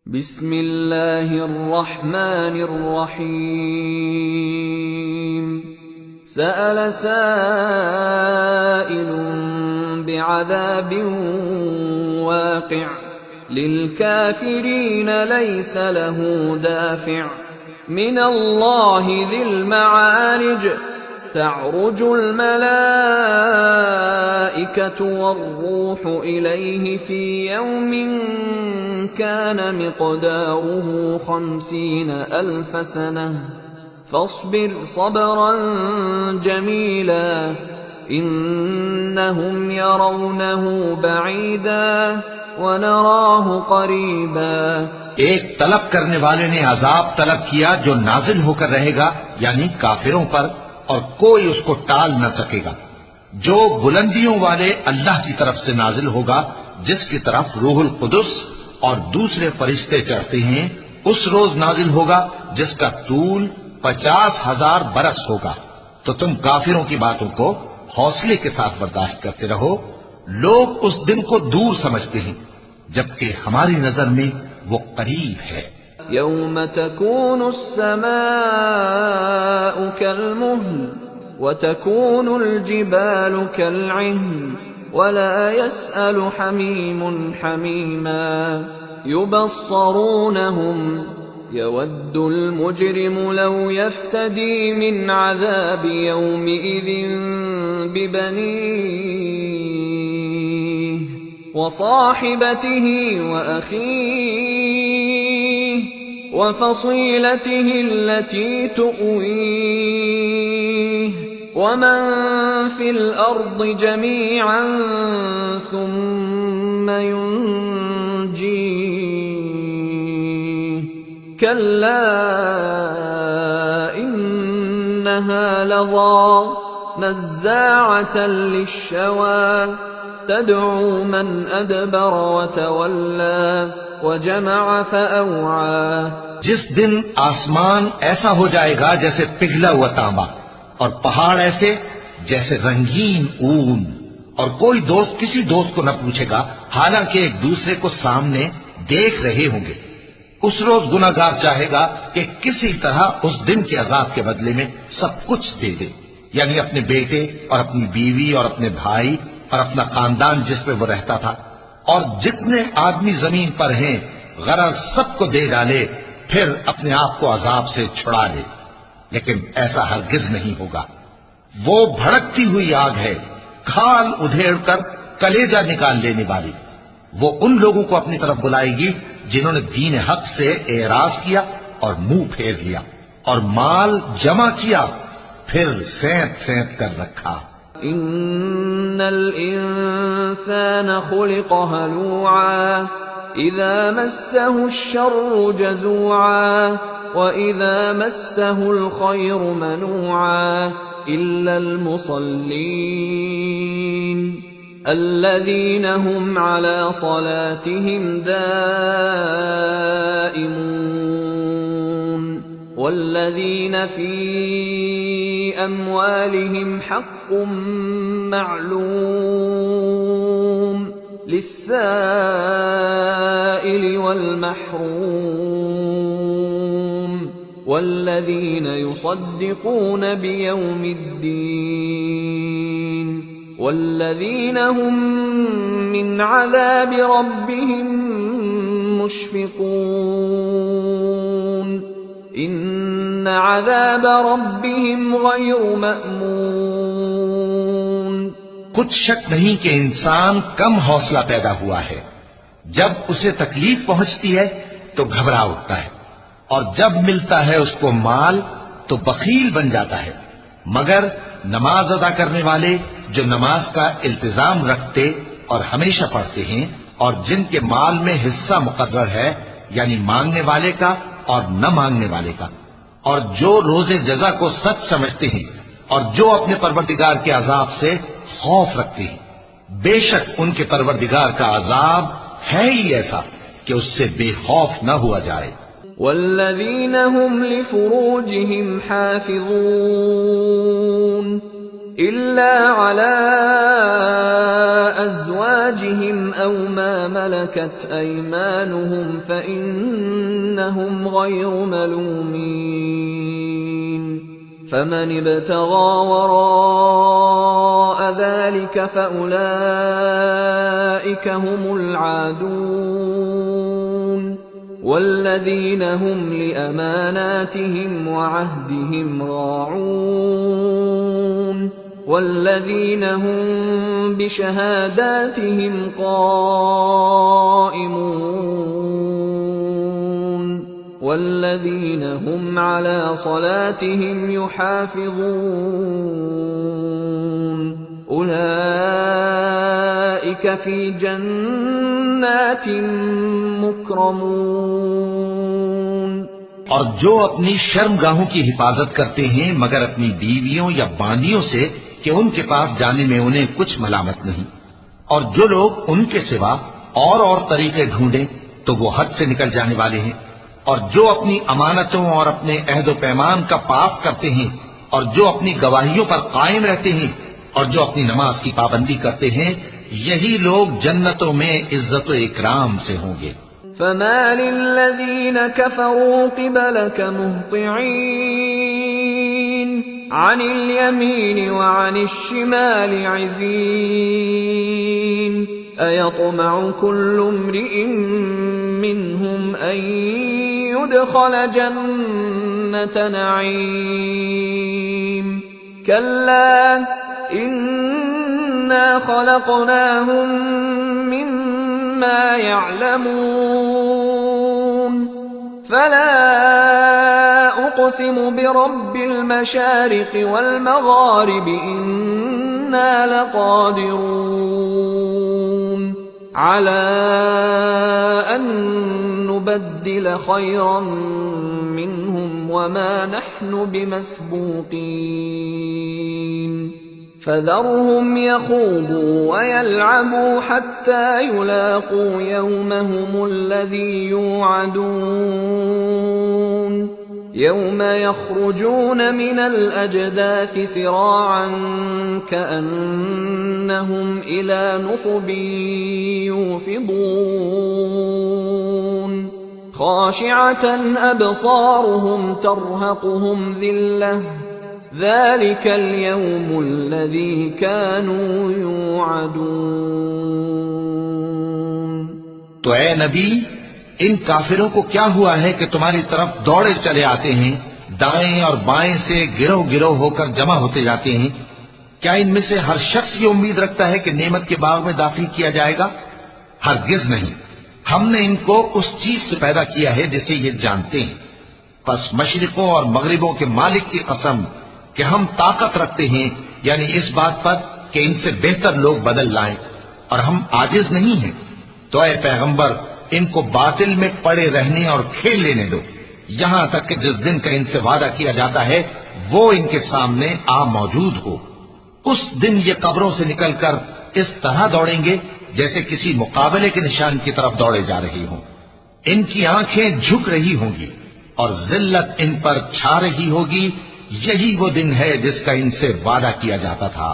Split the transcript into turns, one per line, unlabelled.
बिस्मिल्लाहिर्रहमानिर्रहीम। सअल साइलुन बिअज़ाबिन वाक़िअ लिलकाफ़िरीन लैस लहू दाफ़िअ मिनल्लाहि ज़िल मआरिज तअरुजुल मलाइकतु वर्रूहु इलैहि फ़ी यौमिन कान मिक़दारुहु 50,000 सनह फ़स्बिर सब्रन जमीला इन्नहुम यरौनहु बईदा वनराहु क़रीबा।
एक तलब करने वाले ने अजाब तलब किया जो नाजिल होकर रहेगा, यानी काफिरों पर, और कोई उसको टाल न सकेगा, जो बुलंदियों वाले अल्लाह की तरफ से नाजिल होगा, जिसकी तरफ रूहुल कुदुस और दूसरे फरिश्ते चढ़ते हैं। उस रोज नाजिल होगा जिसका तूल 50,000 बरस होगा। तो तुम काफिरों की बातों को हौसले के साथ बर्दाश्त करते रहो। लोग उस दिन को दूर समझते हैं, जबकि हमारी नजर में वो करीब है।
यौम तकूनु अस्समाउ कल्मुह्ल व तकूनुल जिबालु कल्इह्न वला यसअलु हमीमुन हमीमा युबस्सरूनहुम यवद्दुल मुजरिमु लौ यफ्तदी मिन अज़ाबि यौमिइज़िन बिबनीह व साहिबतिही व अखीह व फसीलतिही अल्लती तुअवीह व मन फिल अर्दि जमीअन सुम्मा युनजीह कल्ला इन्नहा लज़ा नज़्ज़ाअतन लिश्शवा तदअू मन अदबर वतवल्ला वजमअ फअवआ।
जिस दिन आसमान ऐसा हो जाएगा जैसे पिघला हुआ तांबा, और पहाड़ ऐसे जैसे रंगीन ऊन, और कोई दोस्त किसी दोस्त को न पूछेगा, हालांकि एक दूसरे को सामने देख रहे होंगे। उस रोज गुनाहगार चाहेगा कि किसी तरह उस दिन के अजाब के बदले में सब कुछ दे दे, यानी अपने बेटे और अपनी बीवी और अपने भाई और अपना खानदान जिसमें वो रहता था, और जितने आदमी जमीन पर हैं गरज सबको दे डाले, फिर अपने आप को अजाब से छुड़ा ले। लेकिन ऐसा हरगिज नहीं होगा। वो भड़कती हुई आग है, खाल उधेड़कर कलेजा निकाल लेने वाली। वो उन लोगों को अपनी तरफ बुलाएगी जिन्होंने दीन हक से एराज किया और मुंह फेर लिया और माल जमा किया, फिर सेंत सेंत कर रखा।
इन्नल इंसान खुलिक़ हलूआ इज़ा मस्सहु अश्शर्रु जज़ूआ व इज़ा मस्सहुल खैरु मनूआ इल्लल मुसल्लीन अल्लज़ीना हुम अला सलातिहिम दाइमून वल्लज़ीना फी अम्वालिहिम हक़्क़ुम मअलूम लिस्साइलि वल महरूम वल्लज़ीना युसद्दिक़ून बियौमिद्दीन वल्लज़ीना हुम मिन अज़ाबि रब्बिहिम मुश्फ़िक़ून इन्न अज़ाब रब्बिहिम गैरु मअमून।
कुछ शक नहीं कि इंसान कम हौसला पैदा हुआ है। जब उसे तकलीफ पहुंचती है तो घबरा उठता है, और जब मिलता है उसको माल तो बखील बन जाता है। मगर नमाज अदा करने वाले जो नमाज का इल्तिजाम रखते और हमेशा पढ़ते हैं, और जिनके माल में हिस्सा मुकर्रर है, यानी मांगने वाले का और न मांगने वाले का, और जो रोजे जजा को सच समझते हैं, और जो अपने परवरदिगार के अजाब से खौफ रखते हैं, बेशक उनके परवरदिगार का अजाब है ही ऐसा कि उससे बेखौफ न हुआ जाए।
वल्लज़ीना हुम लिफुरूजिहिम हाफ़िज़ून इल्ला अला अज़वाजिहिम औ मा मलकत अयमानुहुम फ़इन्नहुम गैरु मलूमीन फमन इब्तग़ा वराअ ज़ालिक फ़उलाइक हुमुल आदून वल्लज़ीन हुम लिअमानातिहिम वअहदिहिम राऊन वल्लज़ीन हुम बिशहादातिहिम क़ाइमून वल्लज़ीन हुम अला सलातिहिम युहाफ़िज़ून उलाइक फ़ी जन्नातिन मुक्रमून।
और जो अपनी शर्मगाहों की हिफाजत करते हैं मगर अपनी बीवियों या बांदियों से कि उनके पास जाने में उन्हें कुछ मलामत नहीं, और जो लोग उनके सिवा और तरीके ढूंढें तो वो हद से निकल जाने वाले हैं, और जो अपनी अमानतों और अपने अहदो पैमान का पास करते हैं, और जो अपनी गवाहियों पर कायम रहते हैं, और जो अपनी नमाज की पाबंदी करते हैं, यही लोग जन्नतों में इज्जत व इकराम से होंगे।
फमा लिल्लज़ीन कफ़रू क़िबलक मुहतिईन अनिल यमीन व अनिश शिमाल अज़ीन अयतमउ कुल्लु इम्रिइन मिनहुम अन युदख़ल जन्नत नईम कल्ला इन्ना ख़लक़नाहुम मिम्मा यअलमून फला उक़सिमु बिरब्बिल मशारिक़ वल मग़ारिब इन्ना लक़ादिरून अला अन नुबद्दिल ख़ैरन मिनहुम वमा नहनु बिमस्बूक़ीन फज़रहुम यख़ूदू वयल्अबू हत्ता युलाक़ू यौमहुमुल्लज़ी यूअदून यौम यख़रुजून मिनल अजदाथि सिराअन कअन्नहुम इला नुसबिन यूफ़िदून ख़ाशिअतन अबसारुहुम तर्हक़ुहुम ज़िल्लह ज़ालिकल यौमुल्लज़ी कानू यूअदून।
तो ऐ नबी, इन काफिरों को क्या हुआ है कि तुम्हारी तरफ दौड़े चले आते हैं, दाएं और बाएं से गिरोह गिरोह होकर जमा होते जाते हैं? क्या इनमें से हर शख्स ये उम्मीद रखता है कि नेमत के बाग में दाखिल किया जाएगा? हरगिज नहीं। हमने इनको उस चीज से पैदा किया है जिसे ये जानते हैं। बस मशरिकों और मगरिबों के मालिक की कसम कि हम ताकत रखते हैं, यानी इस बात पर कि इनसे बेहतर लोग बदल लाएं, और हम आजिज नहीं हैं। तो ऐ पैगंबर, इनको बातिल में पड़े रहने और खेल लेने दो, यहां तक कि जिस दिन का इनसे वादा किया जाता है वो इनके सामने आ मौजूद हो। उस दिन ये कब्रों से निकलकर इस तरह दौड़ेंगे जैसे किसी मुकाबले के निशान की तरफ दौड़े जा रही हों। इनकी आंखें झुक रही होंगी और जिल्लत इन पर छा रही होगी। यही वो दिन है जिसका इनसे वादा किया जाता था।